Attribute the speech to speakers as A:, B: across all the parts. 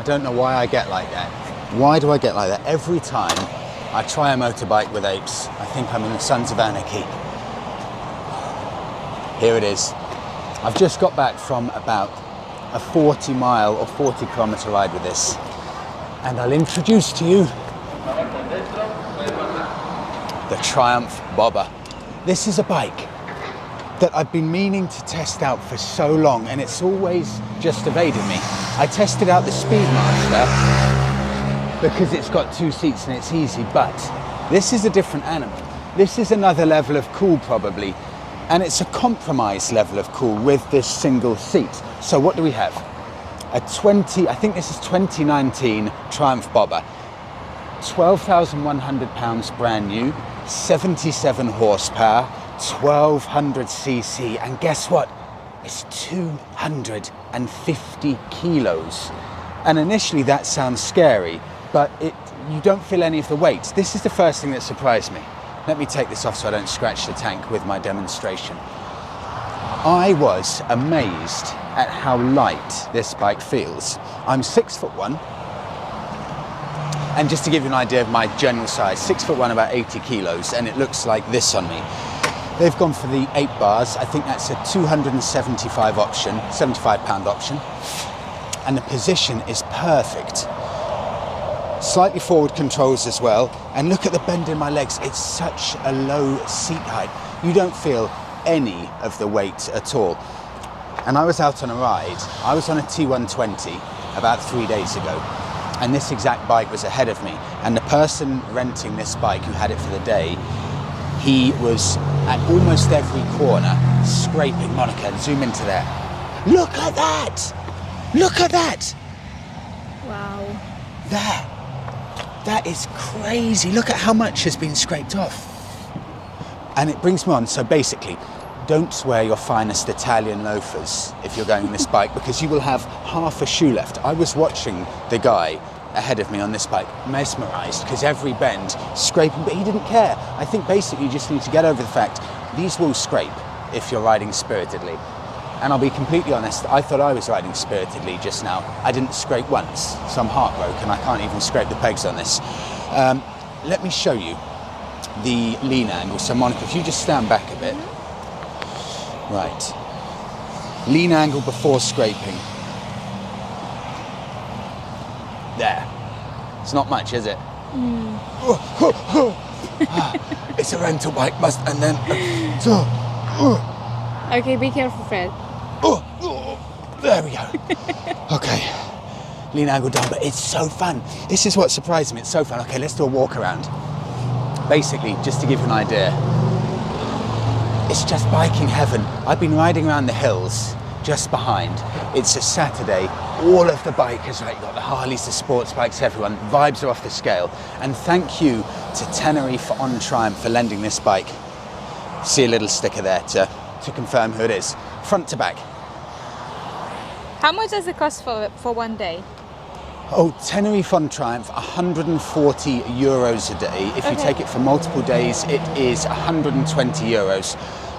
A: I don't know why I get like that. Why do I get like that? Every time I try a motorbike with apes, I think I'm in the Sons of Anarchy. Here it is. I've just got back from about a 40 mile or 40 kilometer ride with this. And I'll introduce to you the Triumph Bobber. This is a bike that I've been meaning to test out for so long, and it's always just evaded me. I tested out the Speedmaster because it's got 2 seats and it's easy, but this is a different animal. This is another level of cool probably, and it's a compromise level of cool with this single seat. So what do we have? I think this is 2019 Triumph Bobber. 12,100 pounds brand new, 77 horsepower, 1200 cc, and guess what? It's 250 kilos. And initially that sounds scary, but you don't feel any of the weight. This is the first thing that surprised me. Let me take this off so I don't scratch the tank with my demonstration. I was amazed at how light this bike feels. I'm 6'1", and just to give you an idea of my general size, 6'1", about 80 kilos, and it looks like this on me. They've gone for the 8 bars. I think that's a 275 option, 75 pound option, and the position is perfect. Slightly forward controls as well, and look at the bend in my legs. It's such a low seat height. You don't feel any of the weight at all. And I was out on a ride. I was on a T120 about 3 days ago, and this exact bike was ahead of me. And the person renting this bike, who had it for the day, he was at almost every corner scraping. Monica, zoom into there. Look at that! Look at that!
B: Wow.
A: That is crazy. Look at how much has been scraped off. And it brings me on, so basically, don't wear your finest Italian loafers if you're going on this bike, because you will have half a shoe left. I was watching the guy ahead of me on this bike, mesmerized, because every bend, scraping, but he didn't care. I think basically you just need to get over the fact these will scrape if you're riding spiritedly. And I'll be completely honest, I thought I was riding spiritedly just now. I didn't scrape once, so I'm heartbroken. I can't even scrape the pegs on this. Let me show you the lean angle. So Monica, if you just stand back a bit. Right. Lean angle before scraping. There. It's not much, is it? It's a rental bike, and then...
B: Okay, be careful, Fred.
A: There we go. Okay. Lean angle done, but it's so fun. This is what surprised me. It's so fun. Okay, let's do a walk around. Basically, just to give you an idea, it's just biking heaven. I've been riding around the hills just behind. It's a Saturday. All of the bikers, right? You've got the Harleys, the sports bikes, everyone. Vibes are off the scale. And thank you to Tenerife on Triumph for lending this bike. See a little sticker there to confirm who it is. Front to back.
B: How much does it cost for one day?
A: Oh, Tenerife on Triumph, 140 euros a day. If you take it for multiple days, it is 120 euros.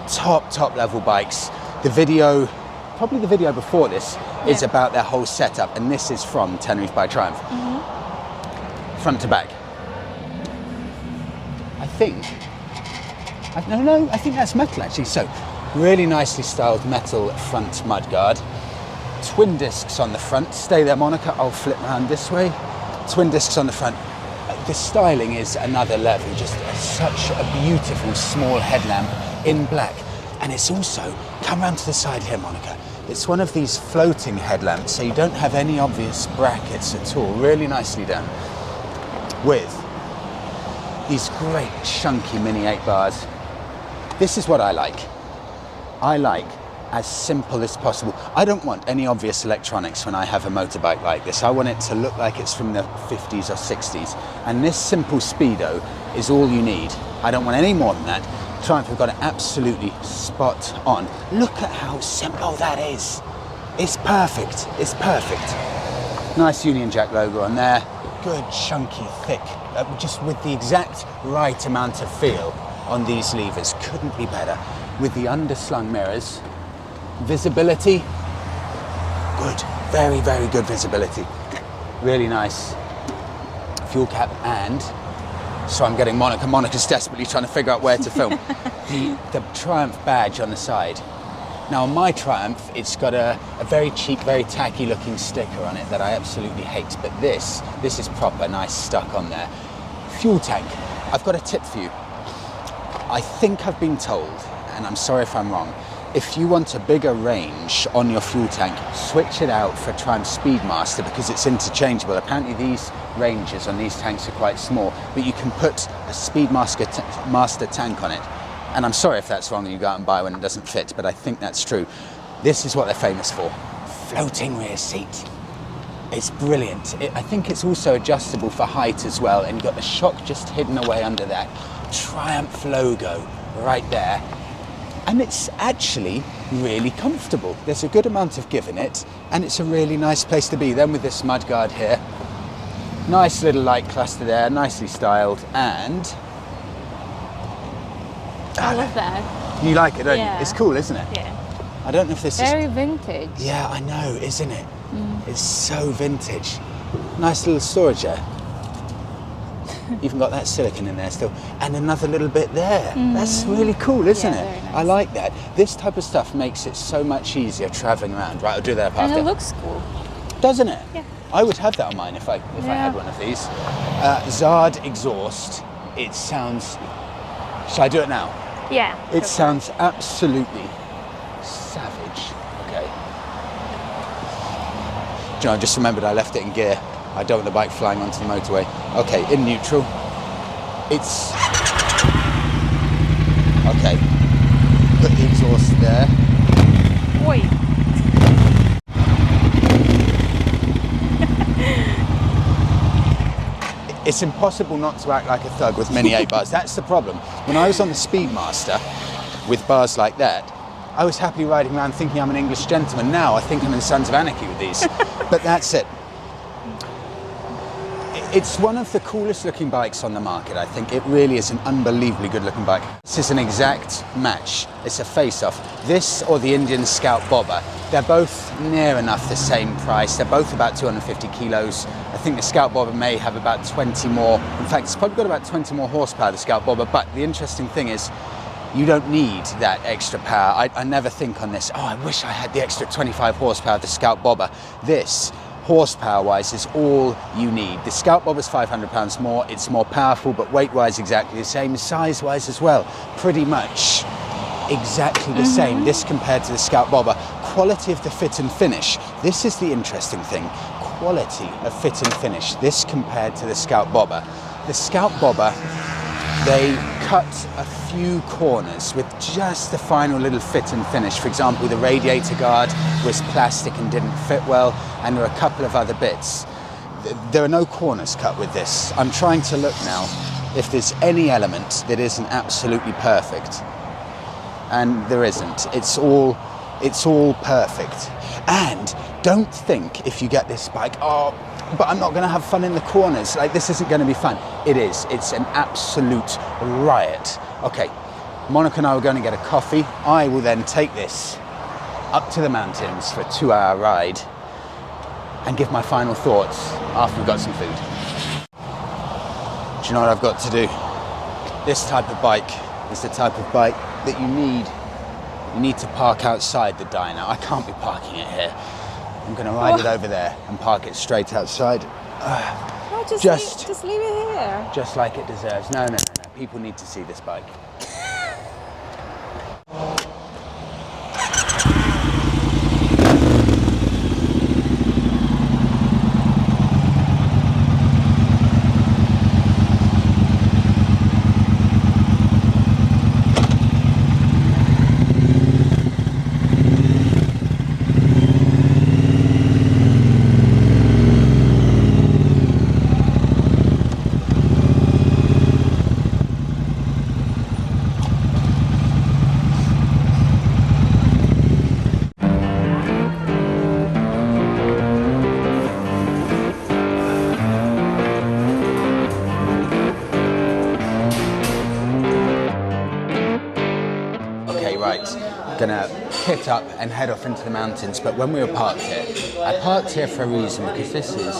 A: Top level bikes. The video, probably the video before this, is about their whole setup, and this is from Tenerife by Triumph. Front to back. I think that's metal actually. So, really nicely styled metal front mudguard. Twin discs on the front. Stay there, Monica. I'll flip around this way. Twin discs on the front. The styling is another level. Just such a beautiful small headlamp in black. And it's also, come round to the side here, Monica. It's one of these floating headlamps, so you don't have any obvious brackets at all. Really nicely done. With these great chunky mini 8 bars. This is what I like. I like as simple as possible. I don't want any obvious electronics when I have a motorbike like this. I want it to look like it's from the 50s or 60s. And this simple speedo is all you need. I don't want any more than that. Triumph have got it absolutely spot on. Look at how simple that is. It's perfect. It's perfect. Nice Union Jack logo on there. Good, chunky, thick, just with the exact right amount of feel on these levers. Couldn't be better. With the underslung mirrors. Visibility, good, very good visibility. Really nice fuel cap, and so I'm getting Monica. Monica's desperately trying to figure out where to film. the Triumph badge on the side. Now on my Triumph, it's got a very cheap, very tacky looking sticker on it that I absolutely hate, but this is proper nice stuck on there. Fuel tank. I've got a tip for you. I think I've been told, and I'm sorry if I'm wrong, if you want a bigger range on your fuel tank, switch it out for Triumph Speedmaster because it's interchangeable. Apparently these ranges on these tanks are quite small, but you can put a Speedmaster master tank on it. And I'm sorry if that's wrong and you go out and buy one and it doesn't fit, but I think that's true. This is what they're famous for. Floating rear seat. It's brilliant. I think it's also adjustable for height as well, and you've got the shock just hidden away under that Triumph logo right there. And it's actually really comfortable. There's a good amount of give in it, and it's a really nice place to be. Then with this mudguard here, nice little light cluster there, nicely styled, and
B: I love that.
A: you like it, don't
B: Yeah.
A: you? It's cool, isn't it?
B: Yeah.
A: I don't know if this
B: Very
A: is...
B: vintage.
A: Yeah, I know, isn't it? It's so vintage. Nice little storage there. Even got that silicone in there still. And another little bit there. That's really cool, isn't
B: Yeah,
A: it?
B: very nice.
A: I like that. This type of stuff makes it so much easier travelling around. Right, I'll do that up
B: And
A: after.
B: it looks cool.
A: Doesn't it?
B: Yeah.
A: I would have that on mine if I had one of these. Zard exhaust. It sounds... Shall I do it now?
B: Yeah.
A: It sounds absolutely savage. Okay. Do you know, I just remembered I left it in gear. I don't want the bike flying onto the motorway. Okay, in neutral. It's... Okay. Put the exhaust there.
B: Wait.
A: It's impossible not to act like a thug with mini 8 bars. That's the problem. When I was on the Speedmaster with bars like that, I was happily riding around thinking I'm an English gentleman. Now I think I'm in Sons of Anarchy with these. But that's it. It's one of the coolest looking bikes on the market, I think. It really is an unbelievably good looking bike. This is an exact match. It's a face-off. This or the Indian Scout Bobber. They're both near enough the same price. They're both about 250 kilos. I think the Scout Bobber may have about 20 more. In fact, it's probably got about 20 more horsepower, the Scout Bobber. But the interesting thing is, you don't need that extra power. I never think on this, oh, I wish I had the extra 25 horsepower of the Scout Bobber. This, horsepower-wise, is all you need. The Scout Bobber's 500 pounds more. It's more powerful, but weight-wise exactly the same. Size-wise as well, pretty much exactly the same. This compared to the Scout Bobber. Quality of the fit and finish. This is the interesting thing. Quality of fit and finish. This compared to the Scout Bobber. The Scout Bobber, they cut a few corners with just the final little fit and finish. For example, the radiator guard was plastic and didn't fit well, and there are a couple of other bits. There are no corners cut with this. I'm trying to look now if there's any element that isn't absolutely perfect. And there isn't. It's all perfect. And don't think if you get this bike, oh, but I'm not going to have fun in the corners. Like, this isn't going to be fun. It is. It's an absolute riot. Okay, Monica and I are going to get a coffee. I will then take this up to the mountains for a 2-hour ride and give my final thoughts after we've got some food. Do you know what I've got to do? This type of bike is the type of bike that you need. You need to park outside the diner. I can't be parking it here. I'm going to ride it over there and park it straight outside.
B: No, just leave it here.
A: Just like it deserves. No. People need to see this bike. Okay, right, gonna kit up and head off into the mountains, but when we were parked here, I parked here for a reason, because this is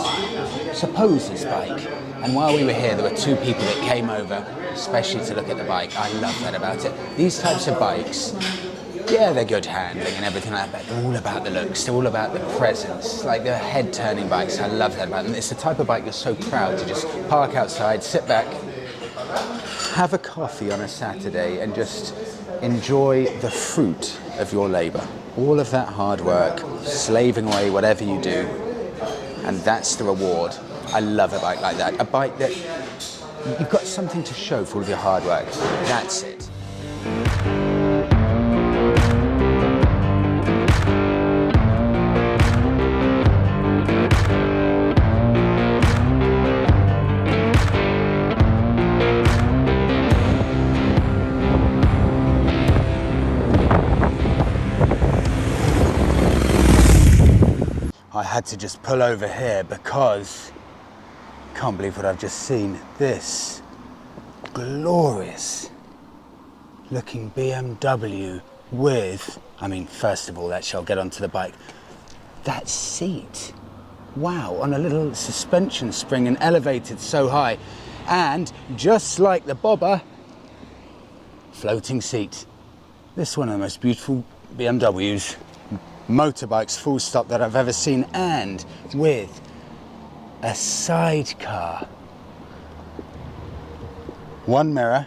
A: Supposed's bike. And while we were here, there were two people that came over, especially to look at the bike. I love that about it. These types of bikes, yeah, they're good handling and everything like that, but they're all about the looks, they're all about the presence, like they're head-turning bikes. I love that about them. It's the type of bike you're so proud to just park outside, sit back, have a coffee on a Saturday and just enjoy the fruit of your labour. All of that hard work, slaving away whatever you do, and that's the reward. I love a bike like that. A bike that you've got something to show for all of your hard work. That's it. I had to just pull over here because I can't believe what I've just seen. This glorious looking BMW with, I mean, first of all, actually, I'll get onto the bike. That seat, wow, on a little suspension spring and elevated so high. And just like the Bobber, floating seat. This is one of the most beautiful BMWs, motorbikes full stop, that I've ever seen, and with a sidecar. One mirror,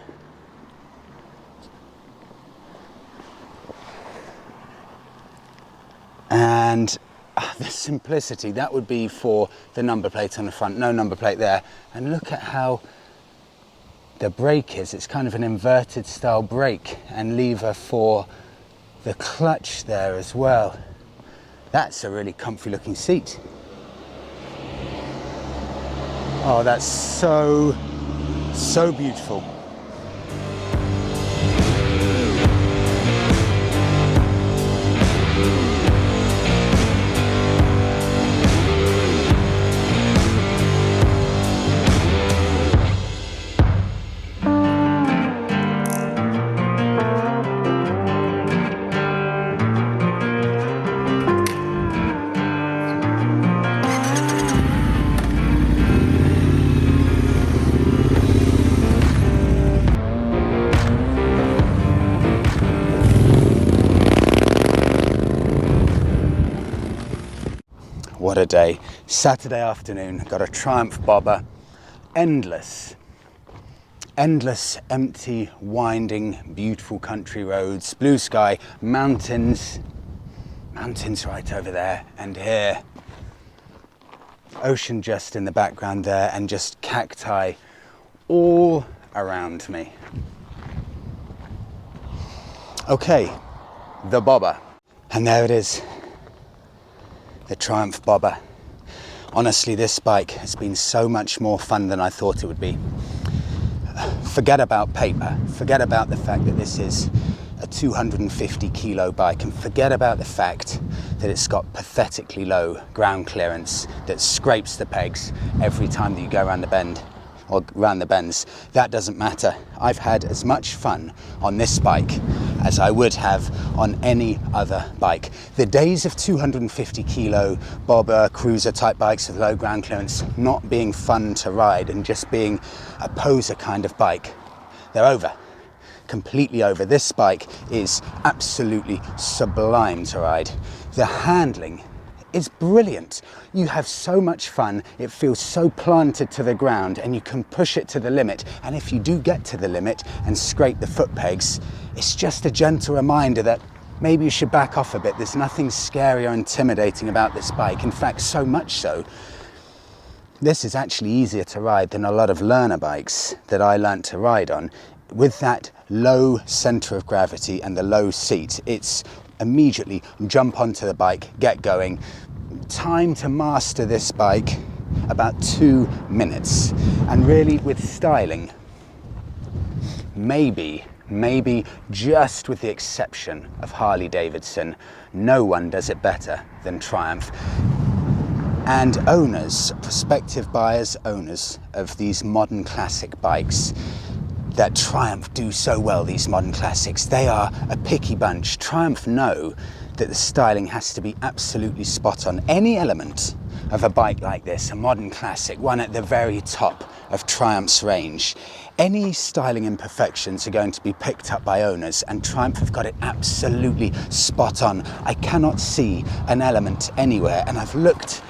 A: and the simplicity, that would be for the number plate on the front, no number plate there. And look at how the brake is. It's kind of an inverted style brake and lever for the clutch there as well. That's a really comfy looking seat. Oh, that's so beautiful. What a day. Saturday afternoon, got a Triumph bobber. Endless, empty, winding, beautiful country roads, blue sky, mountains right over there and here. Ocean just in the background there, and just cacti all around me. Okay, the bobber. And there it is. The Triumph bobber. Honestly, this bike has been so much more fun than I thought it would be. Forget about paper, forget about the fact that this is a 250 kilo bike, and forget about the fact that it's got pathetically low ground clearance that scrapes the pegs every time that you go around the bend or around the bends. That doesn't matter. I've had as much fun on this bike as I would have on any other bike. The days of 250 kilo bobber, cruiser type bikes with low ground clearance not being fun to ride and just being a poser kind of bike, they're over. Completely over. This bike is absolutely sublime to ride. The handling is brilliant. You have so much fun. It feels so planted to the ground, and you can push it to the limit. And if you do get to the limit and scrape the foot pegs, it's just a gentle reminder that maybe you should back off a bit. There's nothing scary or intimidating about this bike. In fact, so much so, this is actually easier to ride than a lot of learner bikes that I learnt to ride on. With that low center of gravity and the low seat, it's immediately jump onto the bike, get going. Time to master this bike, about 2 minutes. And really, with styling, maybe just with the exception of Harley Davidson, no one does it better than Triumph. And owners, prospective buyers, owners of these modern classic bikes, that Triumph do so well, these modern classics. They are a picky bunch. Triumph know that the styling has to be absolutely spot on. Any element of a bike like this, a modern classic, one at the very top of Triumph's range, any styling imperfections are going to be picked up by owners, and Triumph have got it absolutely spot on. I cannot see an element anywhere, and I've looked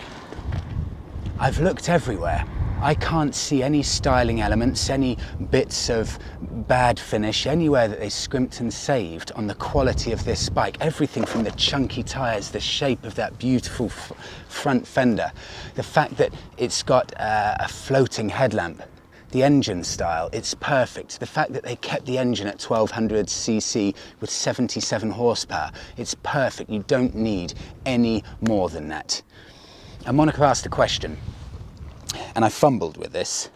A: everywhere. I can't see any styling elements, any bits of bad finish, anywhere that they scrimped and saved on the quality of this bike. Everything from the chunky tyres, the shape of that beautiful front fender, the fact that it's got a floating headlamp, the engine style, it's perfect. The fact that they kept the engine at 1200cc with 77 horsepower, it's perfect. You don't need any more than that. And Monica asked a question, and I fumbled with this.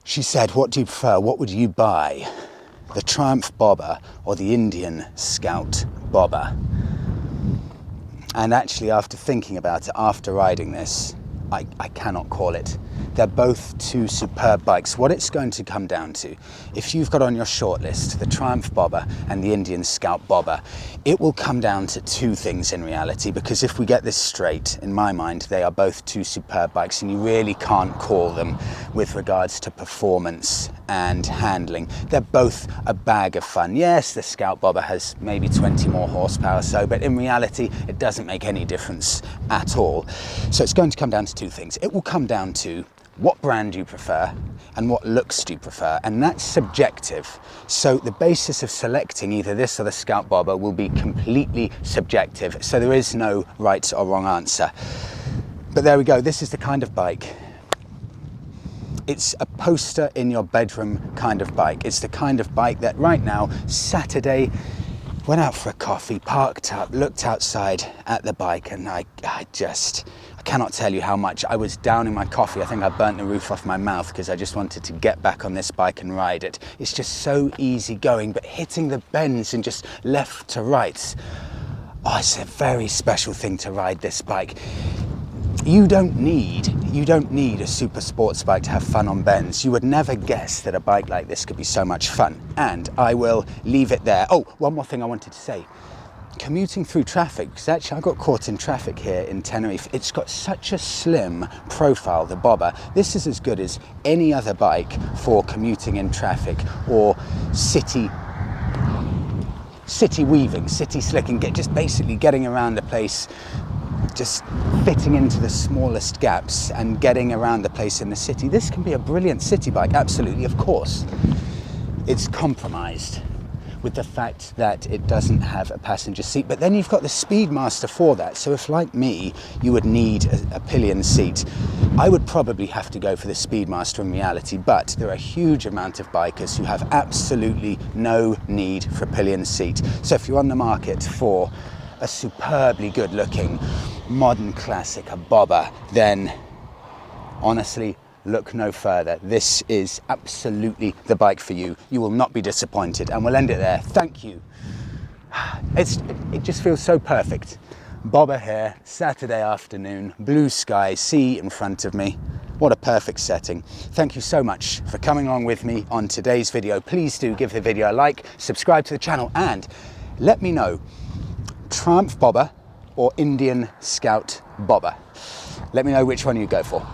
A: She said, what do you prefer? What would you buy? The Triumph Bobber or the Indian Scout Bobber? And actually, after thinking about it, after riding this, I cannot call it. They're both two superb bikes. What it's going to come down to, if you've got on your shortlist the Triumph Bobber and the Indian Scout Bobber, it will come down to two things in reality, because if we get this straight, in my mind, they are both two superb bikes, and you really can't call them with regards to performance and handling. They're both a bag of fun. Yes, the Scout Bobber has maybe 20 more horsepower or so, but in reality, it doesn't make any difference at all. So it's going to come down to two things. It will come down to what brand do you prefer and what looks do you prefer, and that's subjective. So the basis of selecting either this or the Scout Bobber will be completely subjective, so there is no right or wrong answer. But there we go, this is the kind of bike. It's a poster in your bedroom kind of bike. It's the kind of bike that right now, Saturday, went out for a coffee, parked up, looked outside at the bike, and I cannot tell you how much I was downing my coffee. I think I burnt the roof off my mouth because I just wanted to get back on this bike and ride it. It's just so easy going, but hitting the bends and just left to right. Oh, it's a very special thing to ride this bike. You don't need a super sports bike to have fun on bends. You would never guess that a bike like this could be so much fun. And I will leave it there. Oh, one more thing I wanted to say. Commuting through traffic, because actually I got caught in traffic here in Tenerife. It's got such a slim profile, the Bobber. This is as good as any other bike for commuting in traffic or city weaving, city slicking, just basically getting around the place, just fitting into the smallest gaps and getting around the place in the city. This can be a brilliant city bike, absolutely. Of course, it's compromised with the fact that it doesn't have a passenger seat, but then you've got the Speedmaster for that. So if, like me, you would need a pillion seat, I would probably have to go for the Speedmaster in reality, but there are a huge amount of bikers who have absolutely no need for a pillion seat. So if you're on the market for a superbly good looking modern classic, a Bobber, then honestly, look no further. This is absolutely the bike for you. You will not be disappointed, and we'll end it there. Thank you. It just feels so perfect. Bobber here, Saturday afternoon, blue sky, sea in front of me. What a perfect setting. Thank you so much for coming along with me on today's video. Please do give the video a like, subscribe to the channel, and let me know, Triumph Bobber or Indian Scout Bobber? Let me know which one you go for.